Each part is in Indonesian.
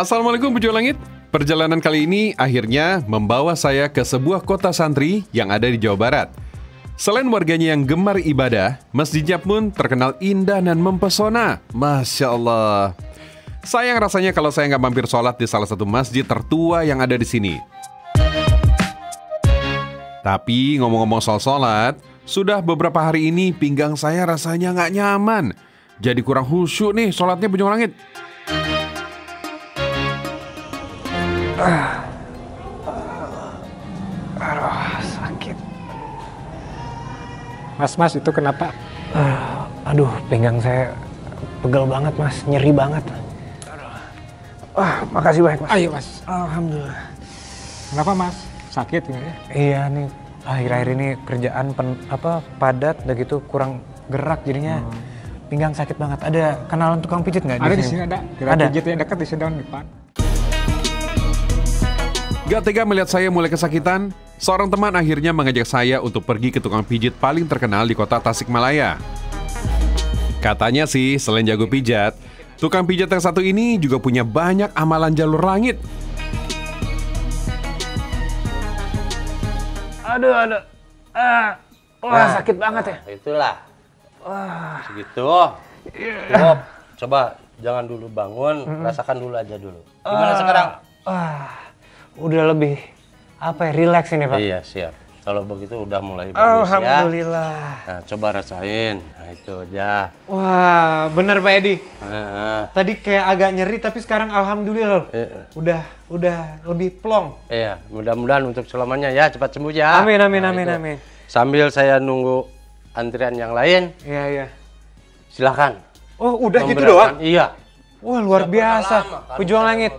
Assalamualaikum pejuang langit. Perjalanan kali ini akhirnya membawa saya ke sebuah kota santri yang ada di Jawa Barat. Selain warganya yang gemar ibadah, masjidnya pun terkenal indah dan mempesona. Masya Allah. Sayang rasanya kalau saya nggak mampir sholat di salah satu masjid tertua yang ada di sini. Tapi ngomong-ngomong soal sholat, sudah beberapa hari ini pinggang saya rasanya nggak nyaman. Jadi kurang khusyuk nih sholatnya pejuang langit. Sakit. Mas, itu kenapa? Aduh, pinggang saya pegel banget, Mas. Nyeri banget. Makasih banyak, Mas. Ayo, Mas. Alhamdulillah. Kenapa, Mas? Sakit ya? Iya nih, akhir-akhir ini kerjaan padat, udah gitu kurang gerak jadinya. Pinggang sakit banget. Ada kenalan tukang pijit nggak? Ada di sini, ada. Ada. Pijit yang dekat di sini depan. Gak tega melihat saya mulai kesakitan, seorang teman akhirnya mengajak saya untuk pergi ke tukang pijit paling terkenal di kota Tasikmalaya. Katanya sih, selain jago pijat, tukang pijat yang satu ini juga punya banyak amalan jalur langit. Aduh. Sakit banget ya. Itulah. Segitu. Cukup. Coba jangan dulu bangun, rasakan dulu aja dulu. Gimana sekarang? Udah lebih rileks ini, Pak. Iya, siap. Kalau begitu udah mulai bagus ya. Alhamdulillah. Nah, coba rasain. Nah, itu aja. Wah, bener Pak Edi. Tadi kayak agak nyeri tapi sekarang alhamdulillah loh. Udah lebih plong. Iya, mudah-mudahan untuk selamanya ya cepat sembuh ya. Amin. Sambil saya nunggu antrian yang lain. Iya. Silakan. Oh, udah gitu doang? Iya. Wah, luar biasa. Pejuang langit.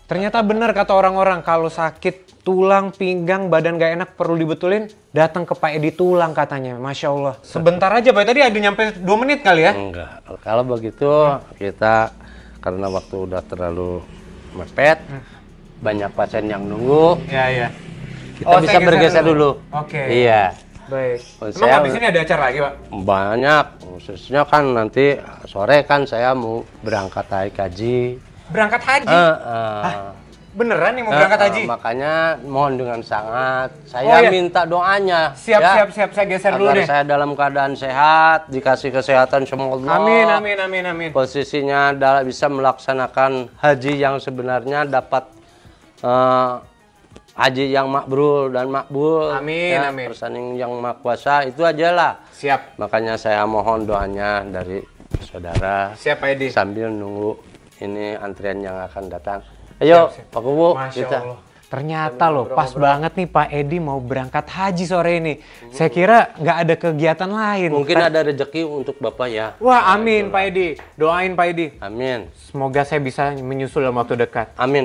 Ternyata benar kata orang-orang, kalau sakit tulang, pinggang, badan gak enak perlu dibetulin, datang ke Pak Edi Tulang katanya. Masya Allah. Sebentar aja Pak, tadi ada nyampe 2 menit kali ya? Enggak, kalau begitu kita karena waktu udah terlalu mepet, banyak pasien yang nunggu. Iya. Kita bisa bergeser dulu. Oke. Iya. Baik. Emang di sini ada acara lagi Pak? Banyak, khususnya kan nanti sore kan saya mau berangkat naik haji. Berangkat haji? Beneran nih mau berangkat haji? Makanya mohon dengan sangat saya minta doanya. Siap. Saya geser dulu deh. Agar saya dalam keadaan sehat, dikasih kesehatan sama Allah. Amin. Posisinya bisa melaksanakan haji yang sebenarnya dapat haji yang makbrul dan makbul. Amin. Persanding yang maha kuasa itu aja lah. Siap. Makanya saya mohon doanya dari saudara. Siap Pak Edi. Sambil nunggu ini antrian yang akan datang. Ayo, siap. Pak Kubu, kita. Allah. Ternyata loh, pas banget nih Pak Edi mau berangkat haji sore ini. Saya kira nggak ada kegiatan lain. Mungkin ada rezeki untuk Bapak ya. Wah, amin Pak Edi. Doain Pak Edi. Amin. Semoga saya bisa menyusul dalam waktu dekat. Amin.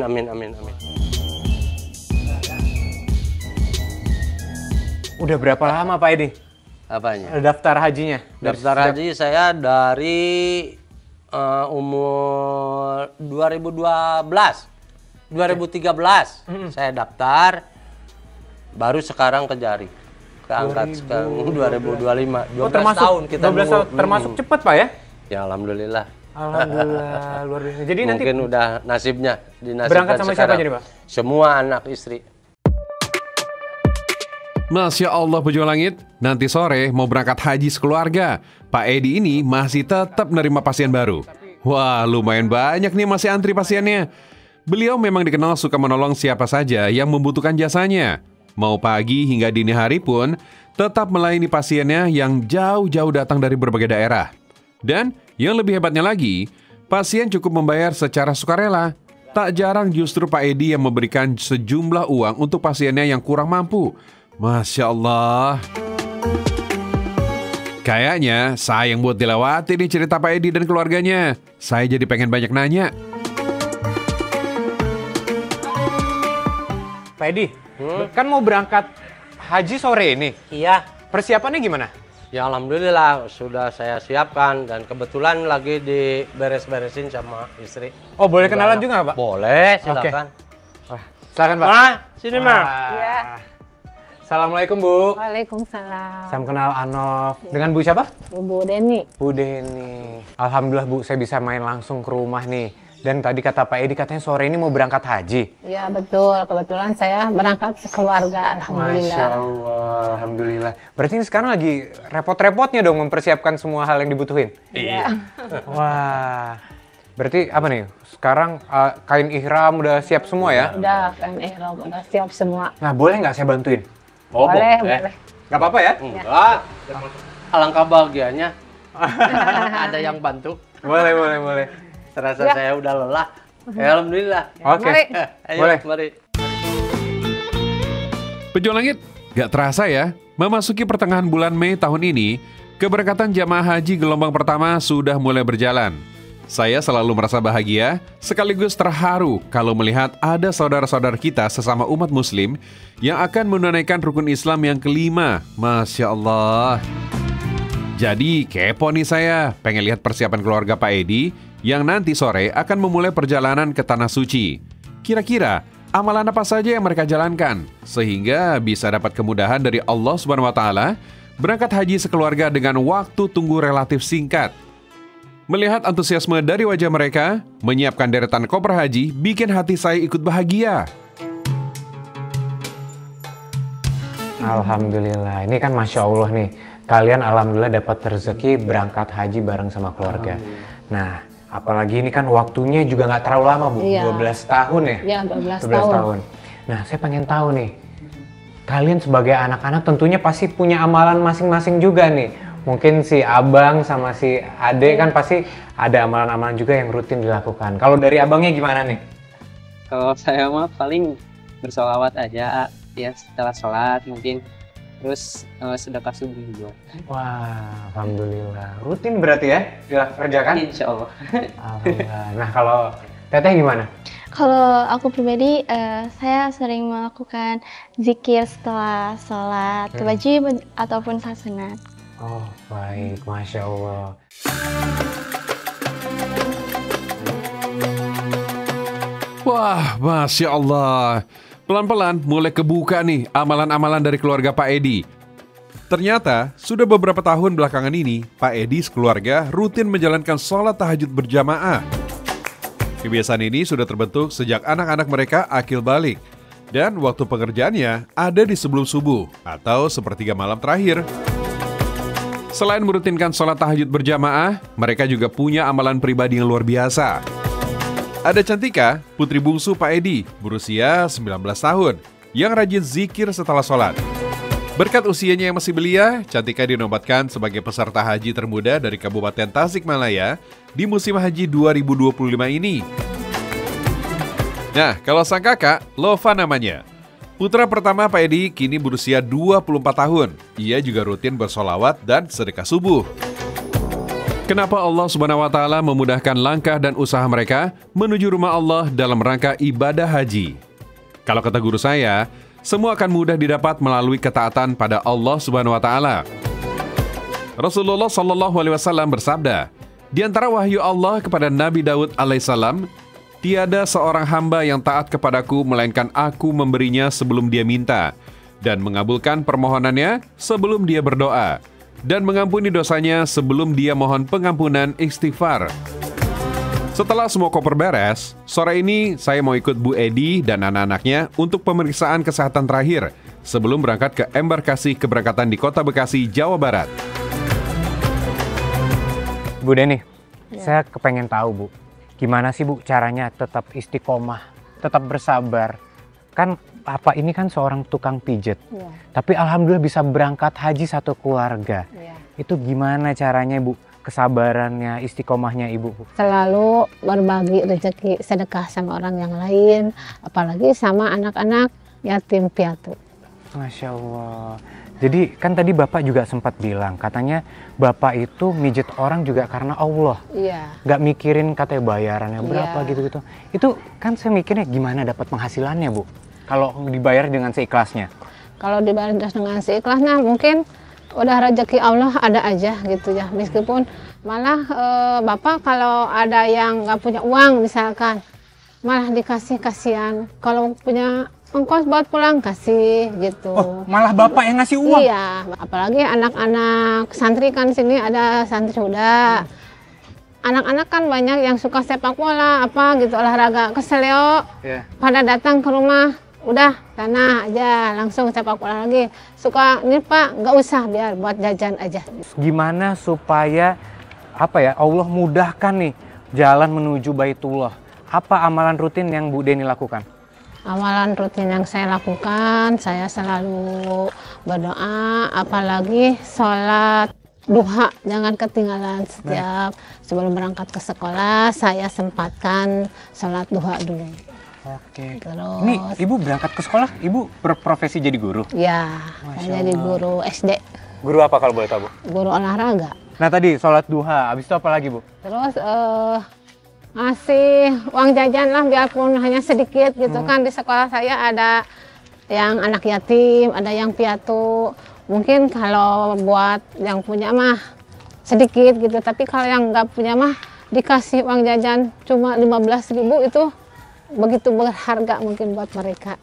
Udah berapa lama Pak Edi? Apanya? Daftar hajinya? Daftar haji saya dari umur 2013 saya daftar, baru sekarang keangkat sekarang 2025, 12 tahun kita 12 tahun, termasuk cepat Pak ya? Ya alhamdulillah luar biasa. Jadi mungkin nanti udah nasibnya dinasibkan berangkat sama sekarang. siapa jadi Pak? Semua anak istri. Masya Allah pejuang langit, nanti sore mau berangkat haji sekeluarga. Pak Edi ini masih tetap menerima pasien baru. Wah, lumayan banyak nih masih antri pasiennya. Beliau memang dikenal suka menolong siapa saja yang membutuhkan jasanya. Mau pagi hingga dini hari pun tetap melayani pasiennya yang jauh-jauh datang dari berbagai daerah. Dan yang lebih hebatnya lagi, pasien cukup membayar secara sukarela. Tak jarang justru Pak Edi yang memberikan sejumlah uang untuk pasiennya yang kurang mampu. Masya Allah. Kayaknya sayang buat dilewati nih cerita Pak Edi dan keluarganya. Saya jadi pengen banyak nanya. Pak Edi, kan mau berangkat haji sore ini. Iya. Persiapannya gimana? Ya alhamdulillah sudah saya siapkan dan kebetulan lagi diberes-beresin sama istri. Oh boleh kenalan juga Pak? Boleh, silakan. Wah, silakan Pak. Sini Mak. Iya. Assalamualaikum Bu. Waalaikumsalam. Salam kenal Anof. Dengan Bu siapa? Bu Deni. Bu Deni. Alhamdulillah Bu, saya bisa main langsung ke rumah nih. Dan tadi kata Pak Edi katanya sore ini mau berangkat haji. Iya betul, kebetulan saya berangkat sekeluarga, Masya alhamdulillah. Allah, alhamdulillah. Berarti ini sekarang lagi repot-repotnya dong mempersiapkan semua hal yang dibutuhin. Iya. Wah, berarti apa nih? Sekarang kain ihram udah siap semua ya? Udah kan ihram udah siap semua. Nah, boleh nggak saya bantuin? Oh, Boleh, boleh. Nggak apa-apa ya? Enggak. Alangkah bahagianya. Ada yang bantu. Boleh, boleh, boleh. Terasa Ya. saya udah lelah. Ya, alhamdulillah. Oke. Mari. Ayo, Boleh. mari. Pejuang Langit, gak terasa ya, memasuki pertengahan bulan Mei tahun ini, keberangkatan jamaah haji gelombang pertama sudah mulai berjalan. Saya selalu merasa bahagia, sekaligus terharu kalau melihat ada saudara-saudara kita sesama umat muslim yang akan menunaikan rukun Islam yang kelima. Masya Allah. Jadi kepo nih saya, pengen lihat persiapan keluarga Pak Edi yang nanti sore akan memulai perjalanan ke Tanah Suci. Kira-kira amalan apa saja yang mereka jalankan sehingga bisa dapat kemudahan dari Allah Subhanahu wa taala berangkat haji sekeluarga dengan waktu tunggu relatif singkat. Melihat antusiasme dari wajah mereka, menyiapkan deretan koper haji bikin hati saya ikut bahagia. Alhamdulillah, ini kan Masya Allah nih. Kalian alhamdulillah dapat rezeki berangkat haji bareng sama keluarga. Nah, apalagi ini kan waktunya juga nggak terlalu lama, Bu. Iya. 12 tahun ya? Iya, 12 tahun. tahun. Nah, saya pengen tahu nih. Kalian sebagai anak-anak tentunya pasti punya amalan masing-masing juga nih. Mungkin si abang sama si ade kan pasti ada amalan-amalan juga yang rutin dilakukan. Kalau dari abangnya gimana nih? Kalau saya mah paling bersolawat aja ya setelah sholat mungkin, terus sedekah subuh juga. Wah, alhamdulillah. Rutin berarti ya dikerjakan? Insya Allah. Alhamdulillah. Nah, kalau Teteh gimana? Kalau aku pribadi, saya sering melakukan zikir setelah sholat wajib ataupun sholat sunat. Oh, baik. Masya Allah. Wah, Masya Allah. Pelan-pelan mulai kebuka nih amalan-amalan dari keluarga Pak Edi. Ternyata, sudah beberapa tahun belakangan ini, Pak Edi sekeluarga rutin menjalankan sholat tahajud berjamaah. Kebiasaan ini sudah terbentuk sejak anak-anak mereka akil balik. Dan waktu pengerjaannya ada di sebelum subuh atau sepertiga malam terakhir. Selain merutinkan sholat tahajud berjamaah, mereka juga punya amalan pribadi yang luar biasa. Ada Cantika, putri bungsu Pak Edi, berusia 19 tahun, yang rajin zikir setelah sholat. Berkat usianya yang masih belia, Cantika dinobatkan sebagai peserta haji termuda dari Kabupaten Tasikmalaya di musim haji 2025 ini. Nah, kalau sang kakak, Lova namanya. Putra pertama Pak Edi kini berusia 24 tahun. Ia juga rutin bersolawat dan sedekah subuh. Kenapa Allah Subhanahu wa taala memudahkan langkah dan usaha mereka menuju rumah Allah dalam rangka ibadah haji? Kalau kata guru saya, semua akan mudah didapat melalui ketaatan pada Allah Subhanahu wa taala. Rasulullah Shallallahu alaihi wasallam bersabda, di antara wahyu Allah kepada Nabi Daud alaihissalam, tiada seorang hamba yang taat kepadaku melainkan aku memberinya sebelum dia minta dan mengabulkan permohonannya sebelum dia berdoa. Dan mengampuni dosanya sebelum dia mohon pengampunan istighfar. Setelah semua koper beres, sore ini saya mau ikut Bu Edi dan anak-anaknya untuk pemeriksaan kesehatan terakhir sebelum berangkat ke embarkasi keberangkatan di Kota Bekasi, Jawa Barat. Bu Deni, saya kepengen tahu, Bu. Gimana sih, Bu, caranya tetap istiqomah, tetap bersabar? Kan Papa ini kan seorang tukang pijet. Iya. Tapi alhamdulillah bisa berangkat haji satu keluarga. Iya. Itu gimana caranya, Bu? Kesabarannya, istiqomahnya Ibu, Bu? Selalu berbagi rezeki sedekah sama orang yang lain, apalagi sama anak-anak yatim piatu. Masya Allah. Jadi kan tadi Bapak juga sempat bilang, katanya Bapak itu mijet orang juga karena Allah. Iya. Nggak mikirin katanya bayarannya berapa Iya. gitu-gitu. Itu kan saya mikirnya gimana dapat penghasilannya, Bu? Kalau dibayar dengan seikhlasnya. Kalau dibayar dengan seikhlasnya mungkin udah rezeki Allah ada aja gitu ya. Meskipun malah Bapak kalau ada yang nggak punya uang misalkan, malah dikasih kasihan. Kalau punya ongkos buat pulang kasih gitu. Oh, malah Bapak yang ngasih uang? Iya, apalagi anak-anak santri kan sini ada santri muda. anak-anak kan banyak yang suka sepak bola, apa gitu, olahraga keseleo. Iya. Pada datang ke rumah, udah sana aja, langsung sepak bola lagi. Suka, nih Pak, nggak usah, biar buat jajan aja. Gimana supaya apa ya, Allah mudahkan nih jalan menuju Baitullah? Apa amalan rutin yang Bu Deni lakukan? Amalan rutin yang saya lakukan, saya selalu berdoa, apalagi sholat duha, jangan ketinggalan. Setiap sebelum berangkat ke sekolah, saya sempatkan sholat duha dulu. Oke. Terus, Ini Ibu berangkat ke sekolah, Ibu berprofesi jadi guru? ya, saya jadi guru SD, Guru apa kalau boleh tahu, Bu? guru olahraga. Nah tadi sholat duha, habis itu apa lagi, Bu? Terus ngasih uang jajan lah, biarpun hanya sedikit gitu kan. Di sekolah saya ada yang anak yatim, ada yang piatu. Mungkin kalau buat yang punya mah sedikit gitu, tapi kalau yang nggak punya mah dikasih uang jajan cuma 15.000, itu begitu berharga mungkin buat mereka,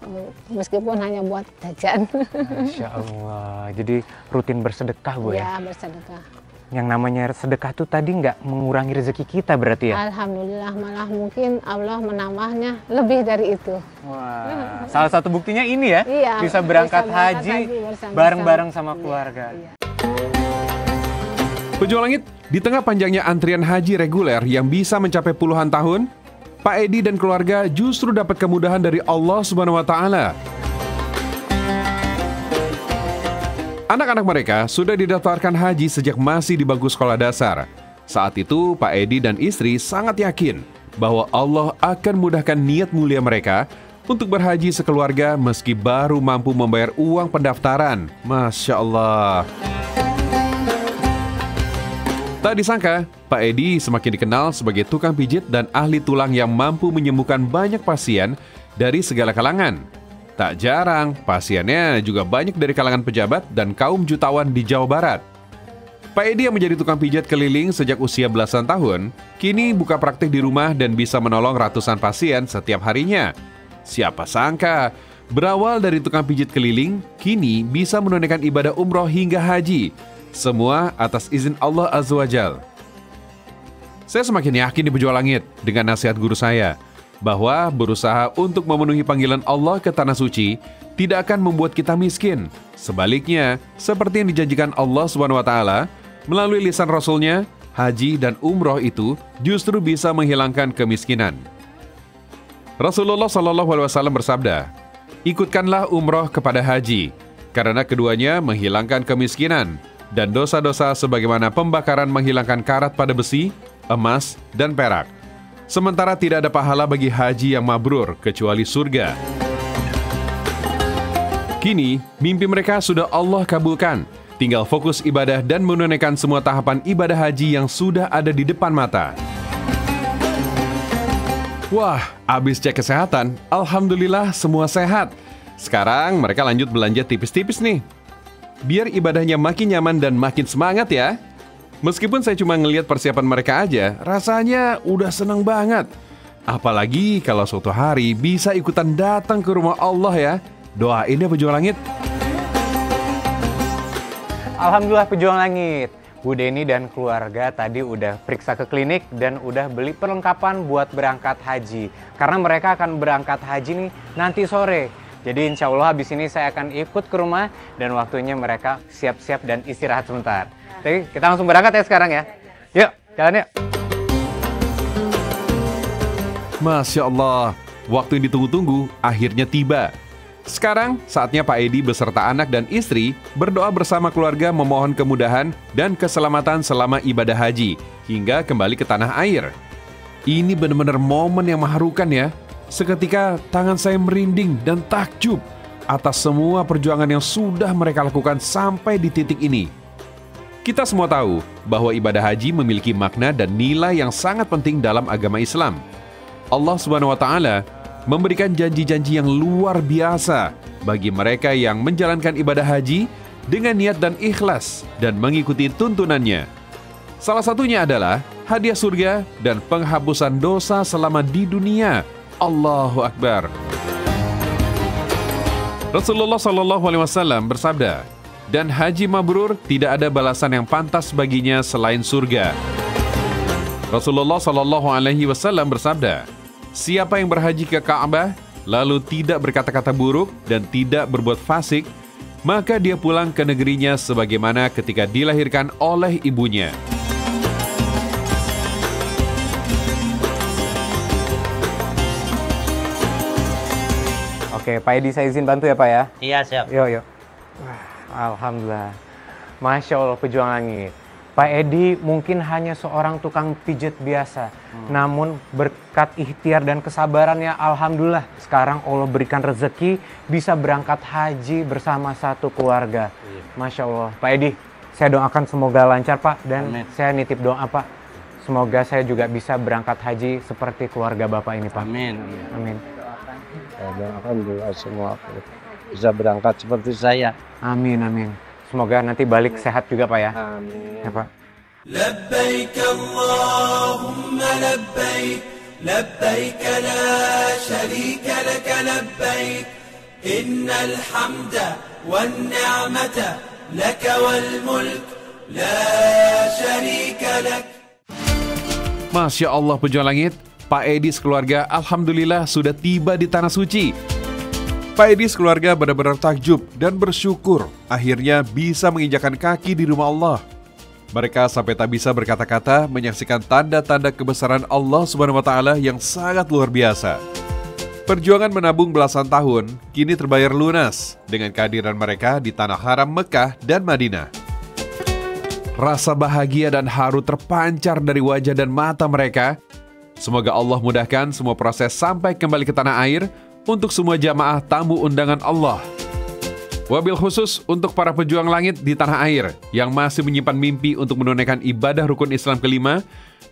meskipun hanya buat jajan. Masya Allah, jadi rutin bersedekah, Bu ya? Ya, bersedekah. Yang namanya sedekah tuh tadi nggak mengurangi rezeki kita berarti ya? Alhamdulillah, malah mungkin Allah menambahnya lebih dari itu. Wah, salah satu buktinya ini ya, Iya, bisa berangkat haji bersama-sama. bareng-bareng sama keluarga. Iya. Pejuang Langit, di tengah panjangnya antrian haji reguler yang bisa mencapai puluhan tahun, Pak Edi dan keluarga justru dapat kemudahan dari Allah Subhanahu wa Ta'ala. Anak-anak mereka sudah didaftarkan haji sejak masih di bangku sekolah dasar. Saat itu, Pak Edi dan istri sangat yakin bahwa Allah akan mudahkan niat mulia mereka untuk berhaji sekeluarga meski baru mampu membayar uang pendaftaran. Masya Allah. Tak disangka, Pak Edi semakin dikenal sebagai tukang pijit dan ahli tulang yang mampu menyembuhkan banyak pasien dari segala kalangan. Tak jarang, pasiennya juga banyak dari kalangan pejabat dan kaum jutawan di Jawa Barat. Pak Edi yang menjadi tukang pijat keliling sejak usia belasan tahun, kini buka praktik di rumah dan bisa menolong ratusan pasien setiap harinya. Siapa sangka, berawal dari tukang pijit keliling, kini bisa menunaikan ibadah umroh hingga haji. Semua atas izin Allah Azza wa Jal. Saya semakin yakin di Pejuang Langit dengan nasihat guru saya, bahwa berusaha untuk memenuhi panggilan Allah ke Tanah Suci tidak akan membuat kita miskin. Sebaliknya, seperti yang dijanjikan Allah SWT melalui lisan Rasulnya, haji dan umroh itu justru bisa menghilangkan kemiskinan. Rasulullah SAW bersabda, "Ikutkanlah umroh kepada haji, karena keduanya menghilangkan kemiskinan dan dosa-dosa sebagaimana pembakaran menghilangkan karat pada besi, emas, dan perak. Sementara tidak ada pahala bagi haji yang mabrur kecuali surga." Kini, mimpi mereka sudah Allah kabulkan. Tinggal fokus ibadah dan menunaikan semua tahapan ibadah haji yang sudah ada di depan mata. Wah, abis cek kesehatan, alhamdulillah semua sehat. Sekarang mereka lanjut belanja tipis-tipis nih. Biar ibadahnya makin nyaman dan makin semangat ya. Meskipun saya cuma ngelihat persiapan mereka aja, rasanya udah seneng banget. Apalagi kalau suatu hari bisa ikutan datang ke rumah Allah ya. Doain ya Pejuang Langit. Alhamdulillah Pejuang Langit. Bu Deni dan keluarga tadi udah periksa ke klinik dan udah beli perlengkapan buat berangkat haji. Karena mereka akan berangkat haji nih nanti sore. Jadi insya Allah habis ini saya akan ikut ke rumah dan waktunya mereka siap-siap dan istirahat sebentar. Jadi kita langsung berangkat ya sekarang ya. Yuk, jalan yuk. Masya Allah, waktu yang ditunggu-tunggu akhirnya tiba. Sekarang saatnya Pak Edi beserta anak dan istri berdoa bersama keluarga memohon kemudahan dan keselamatan selama ibadah haji hingga kembali ke tanah air. Ini benar-benar momen yang mengharukan ya. Seketika tangan saya merinding dan takjub atas semua perjuangan yang sudah mereka lakukan sampai di titik ini. Kita semua tahu bahwa ibadah haji memiliki makna dan nilai yang sangat penting dalam agama Islam. Allah Subhanahu wa Ta'ala memberikan janji-janji yang luar biasa bagi mereka yang menjalankan ibadah haji dengan niat dan ikhlas dan mengikuti tuntunannya. Salah satunya adalah hadiah surga dan penghapusan dosa selama di dunia. Allahu Akbar. Rasulullah SAW bersabda, "Dan haji mabrur tidak ada balasan yang pantas baginya selain surga." Rasulullah Shallallahu Alaihi Wasallam bersabda, siapa yang berhaji ke Ka'bah lalu tidak berkata-kata buruk dan tidak berbuat fasik, maka dia pulang ke negerinya sebagaimana ketika dilahirkan oleh ibunya. Oke, Pak Edi saya izin bantu ya Pak ya. Iya, siap. Yuk. Alhamdulillah. Masya Allah pejuang langit. Pak Edi mungkin hanya seorang tukang pijet biasa. Namun berkat ikhtiar dan kesabarannya, alhamdulillah sekarang Allah berikan rezeki bisa berangkat haji bersama satu keluarga. Masya Allah. Pak Edi, saya doakan semoga lancar Pak. Dan Amin. saya nitip doa Pak. Semoga saya juga bisa berangkat haji seperti keluarga Bapak ini Pak. Amin. Amin. Saya doakan doa semua bisa berangkat seperti saya. Amin, amin. Semoga nanti balik sehat juga Pak ya. Amin. Ya Pak. لبيك اللهم لبيك لبيك لا شريك لك لبيك إن الحمد والنعمة لك والملك لا شريك لك. Masya Allah pejuang langit, Pak Edi sekeluarga alhamdulillah sudah tiba di Tanah Suci. Pak Edi sekeluarga benar-benar takjub dan bersyukur akhirnya bisa menginjakan kaki di rumah Allah. Mereka sampai tak bisa berkata-kata menyaksikan tanda-tanda kebesaran Allah Subhanahu wa Ta'ala yang sangat luar biasa. Perjuangan menabung belasan tahun kini terbayar lunas dengan kehadiran mereka di tanah haram Mekah dan Madinah. Rasa bahagia dan haru terpancar dari wajah dan mata mereka. Semoga Allah mudahkan semua proses sampai kembali ke tanah air untuk semua jamaah tamu undangan Allah. Wabil khusus untuk para pejuang langit di tanah air yang masih menyimpan mimpi untuk menunaikan ibadah rukun Islam kelima,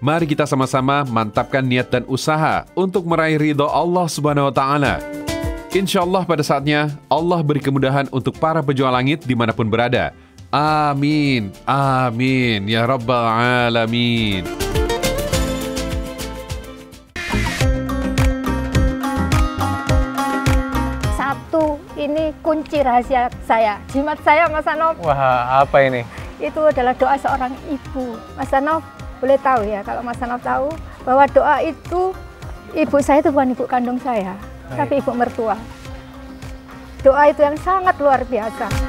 mari kita sama-sama mantapkan niat dan usaha untuk meraih ridho Allah Subhanahu wa Ta'ala. Insya Allah pada saatnya Allah beri kemudahan untuk para pejuang langit dimanapun berada. Amin, amin, ya Rabbal Alamin. Ini kunci rahasia saya, jimat saya Mas Anof. Wah, apa ini? Itu adalah doa seorang ibu. Mas Anof boleh tahu ya, kalau Mas Anof tahu bahwa doa itu, ibu saya itu bukan ibu kandung saya, tapi ibu mertua. Doa itu yang sangat luar biasa.